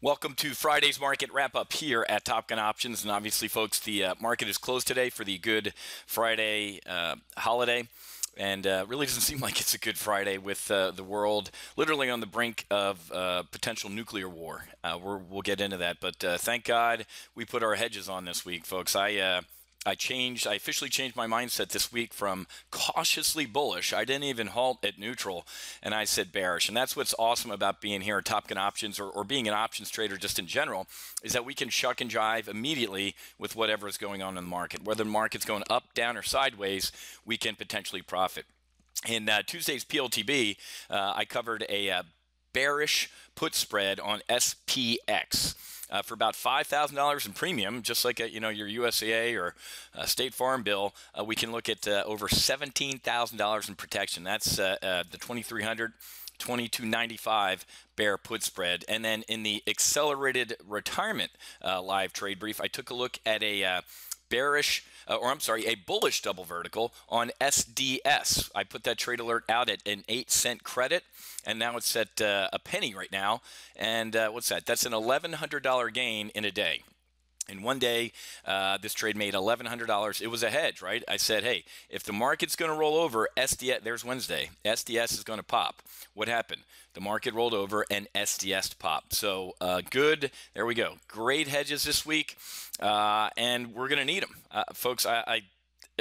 Welcome to Friday's market wrap-up here at Top Gun Options. And obviously, folks, the market is closed today for the Good Friday holiday. And really doesn't seem like it's a good Friday with the world literally on the brink of potential nuclear war. We'll get into that. But thank God we put our hedges on this week, folks. I officially changed my mindset this week from cautiously bullish. I didn't even halt at neutral, and I said bearish. And that's what's awesome about being here at Top Gun Options or being an options trader just in general, is that we can shuck and jive immediately with whatever is going on in the market. Whether the market's going up, down, or sideways, we can potentially profit. In Tuesday's PLTB, I covered a bearish put spread on SPX. For about $5,000 in premium, just like your USAA or State Farm Bill, we can look at over $17,000 in protection. That's the 2300, 2295 bear put spread. And then in the accelerated retirement live trade brief, I took a look at a a bullish double vertical on SDS. I put that trade alert out at an 8-cent credit, and now it's at a penny right now. And what's that? That's an $1,100 gain in a day. In one day, this trade made $1,100. It was a hedge, right? I said, hey, if the market's going to roll over, SDS, there's Wednesday, SDS is going to pop. What happened? The market rolled over and SDS popped. So good. There we go. Great hedges this week, and we're going to need them. Folks,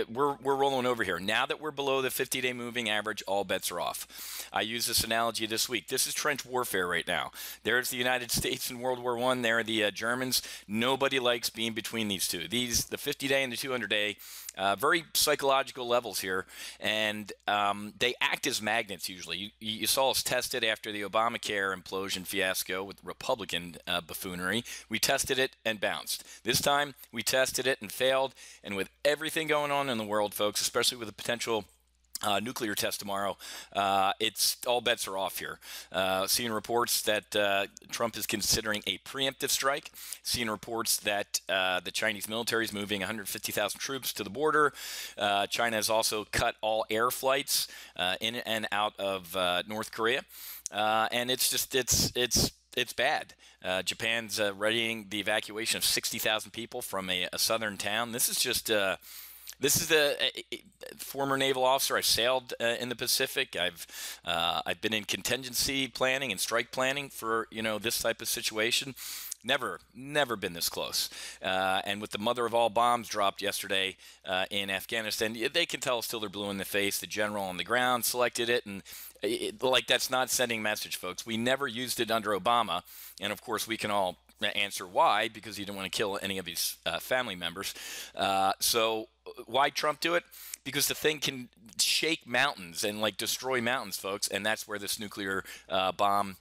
we're rolling over here. Now that we're below the 50-day moving average, all bets are off. I use this analogy this week. This is trench warfare right now. There's the United States in World War I. There are the Germans. Nobody likes being between these two. The 50-day and the 200-day, very psychological levels here, and they act as magnets usually. You saw us test it after the Obamacare implosion fiasco with Republican buffoonery. We tested it and bounced. This time, we tested it and failed, and with everything going on in the world, folks, especially with the potential nuclear test tomorrow, it's all bets are off here. Seeing reports that Trump is considering a preemptive strike. Seeing reports that the Chinese military is moving 150,000 troops to the border. China has also cut all air flights in and out of North Korea, and it's bad. Japan's readying the evacuation of 60,000 people from a southern town. This is the former naval officer. I sailed in the Pacific. I've been in contingency planning and strike planning for this type of situation. Never been this close. And with the mother of all bombs dropped yesterday in Afghanistan, they can tell us till they're blue in the face. The general on the ground selected it, and that's not sending a message, folks. We never used it under Obama, and of course we can all answer why, because he didn't want to kill any of his family members. So why Trump do it? Because the thing can shake mountains and destroy mountains, folks, and that's where this nuclear bomb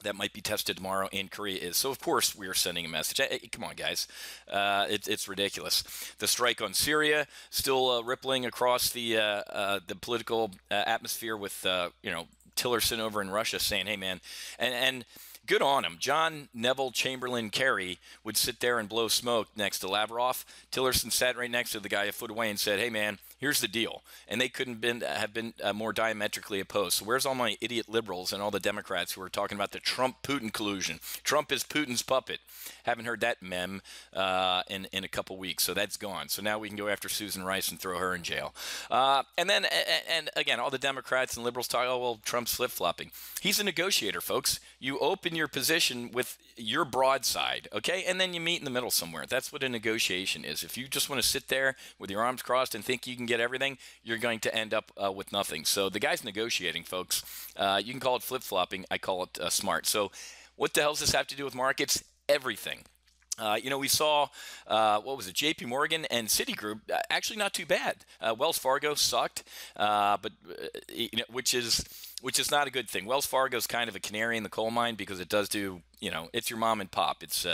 that might be tested tomorrow in Korea is. So of course we are sending a message. Hey, come on, guys, it's ridiculous. The strike on Syria still rippling across the political atmosphere with Tillerson over in Russia saying, "Hey, man," and good on him. John Neville Chamberlain Kerry would sit there and blow smoke next to Lavrov. Tillerson sat right next to the guy a foot away and said, "Hey, man, here's the deal." And they couldn't have been more diametrically opposed. So where's all my idiot liberals and all the Democrats who are talking about the Trump-Putin collusion? Trump is Putin's puppet. Haven't heard that meme in a couple weeks, so that's gone. So now we can go after Susan Rice and throw her in jail. And again, all the Democrats and liberals talk, oh, well, Trump's flip-flopping. He's a negotiator, folks. You open your position with your broadside, okay? And then you meet in the middle somewhere. That's what a negotiation is. If you just want to sit there with your arms crossed and think you can get everything, you're going to end up with nothing. So the guy's negotiating, folks. You can call it flip-flopping. I call it smart. So what the hell does this have to do with markets? Everything. We saw, what was it, JP Morgan and Citigroup, actually not too bad. Wells Fargo sucked, but which is not a good thing. Wells Fargo is kind of a canary in the coal mine because it does do, it's your mom and pop. It's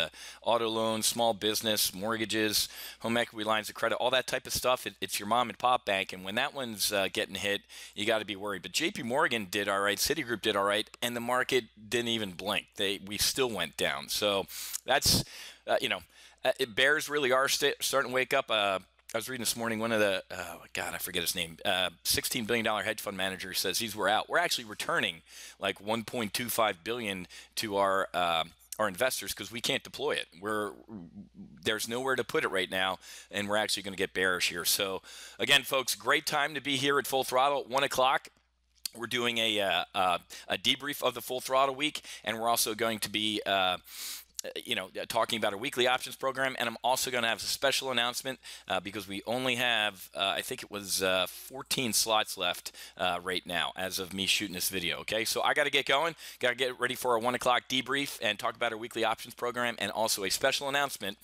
auto loans, small business, mortgages, home equity lines of credit, all that type of stuff. It's your mom and pop bank, and when that one's getting hit, you got to be worried. But JP Morgan did all right, Citigroup did all right, and the market didn't even blink. We still went down. So that's bears really are starting to wake up. I was reading this morning, one of the, I forget his name, $16 billion hedge fund manager says we're out. We're actually returning like $1.25 billion to our our investors because we can't deploy it. There's nowhere to put it right now, and we're actually going to get bearish here. So again, folks, great time to be here at Full Throttle at 1 o'clock. We're doing a debrief of the Full Throttle week, and we're also going to be talking about our weekly options program. And I'm also going to have a special announcement because we only have, I think it was 14 slots left right now as of me shooting this video. Okay, so I got to get going, got to get ready for our 1 o'clock debrief and talk about our weekly options program, and also a special announcement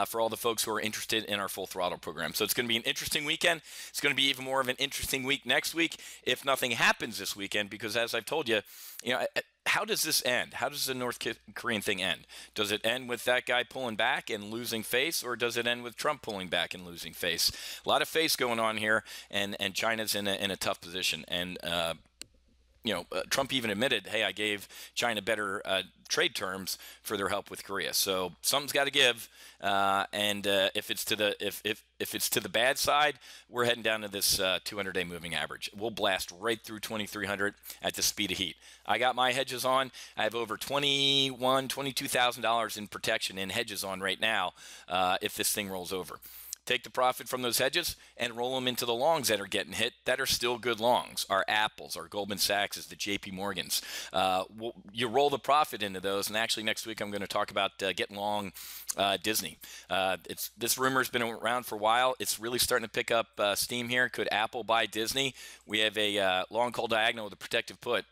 for all the folks who are interested in our Full Throttle program. So it's going to be an interesting weekend. It's going to be even more of an interesting week next week if nothing happens this weekend, because as I've told you, how does this end? How does the North Korean thing end? Does it end with that guy pulling back and losing face, or does it end with Trump pulling back and losing face? A lot of face going on here, and China's in a tough position. And Trump even admitted, hey, I gave China better trade terms for their help with Korea. So something's got to give. And if it's to the bad side, we're heading down to this 200-day moving average. We'll blast right through 2,300 at the speed of heat. I got my hedges on. I have over $22,000 in protection in hedges on right now if this thing rolls over. Take the profit from those hedges and roll them into the longs that are getting hit that are still good longs. Our Apples, our Goldman Sachs, the JP Morgans. You roll the profit into those, and actually next week I'm going to talk about getting long Disney. This rumor's been around for a while. It's really starting to pick up steam here. Could Apple buy Disney? We have a long call diagonal with a protective put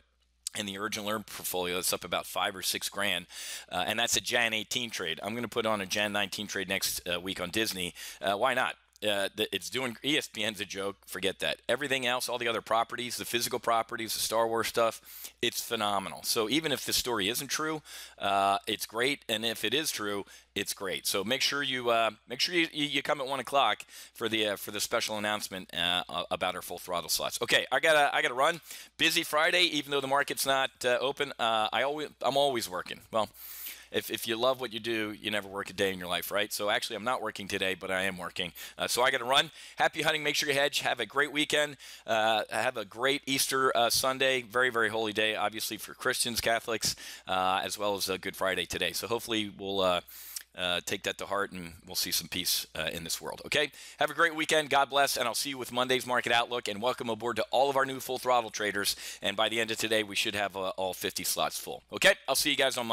in the original earn portfolio. It's up about $5 or $6 grand, and that's a Jan 18 trade. I'm going to put on a Jan 19 trade next week on Disney. Why not? It's doing, ESPN's a joke. Forget that. Everything else, all the other properties, the physical properties, the Star Wars stuff, it's phenomenal. So even if the story isn't true, it's great, and if it is true, it's great. So make sure you come at 1 o'clock for the special announcement about our Full Throttle slots. Okay, I gotta run. Busy Friday, even though the market's not open. I'm always working. Well, if you love what you do, you never work a day in your life, right? So actually, I'm not working today, but I am working. So I got to run. Happy hunting. Make sure you hedge. Have a great weekend. Have a great Easter Sunday. Very, very holy day, obviously, for Christians, Catholics, as well as Good Friday today. So hopefully we'll take that to heart, and we'll see some peace in this world. Okay? Have a great weekend. God bless, and I'll see you with Monday's Market Outlook, and welcome aboard to all of our new Full Throttle traders. And by the end of today, we should have all 50 slots full. Okay? I'll see you guys on Monday.